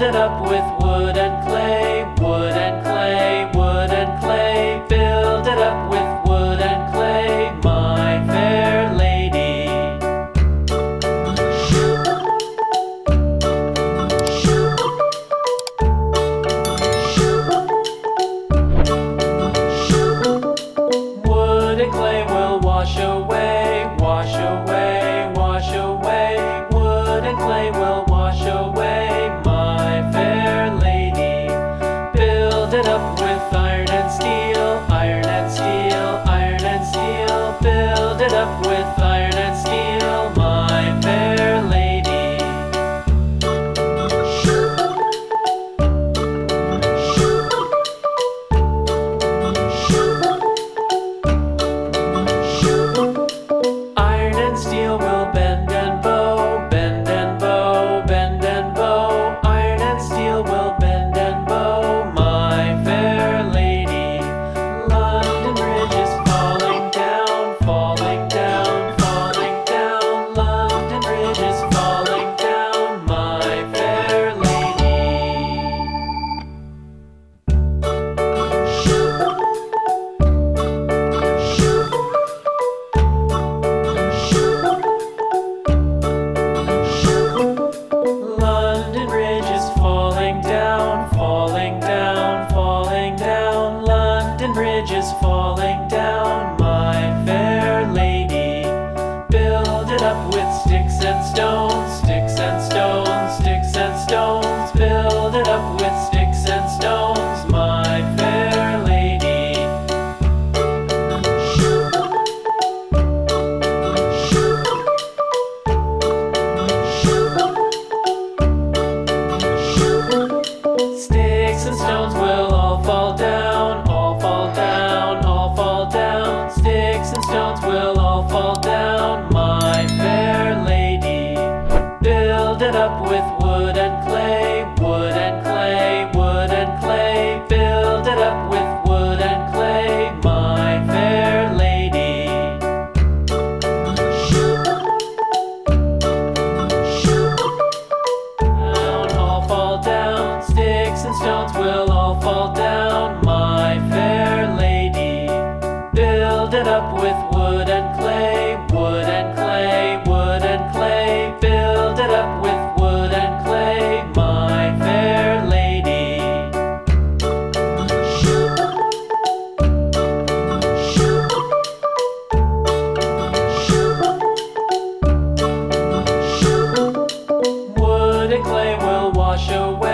it up with wood and clay, wood and clay, wood and clay. Build it up with wood and clay, my fair lady. Wood and clay will wash away, wash away, wash away. Wood and clay will wash away, my fair lady. Build it up with iron and steel, iron and steel, iron and steel. Build it up with iron and steel, my fair lady. Iron and steel will bend and bow, bend and bow, bend and bow. Iron and steel will bend and bow, my fair lady. London Bridge is falling down, falling down, falling down. London Bridge is falling down, my fair lady. London Bridge is falling down, falling down, falling down. London Bridge is falling down, my fair lady. Build it up with sticks and stones, sticks and stones, sticks and stones. Build it up with sticks and stones, my fair lady. Sticks and stones will all fall down, all fall down, all fall down. Sticks and stones will all fall down, my fair lady. Build it up with wood and clay, wood and clay, wood and clay. Build it up with wood and clay, my fair lady. Down, all fall down. Sticks and stones will all fall down, my fair lady. Build it up with wood and clay, wood and clay, wood and clay. Build it up with wood and clay, my fair lady. Wood and clay will wash away.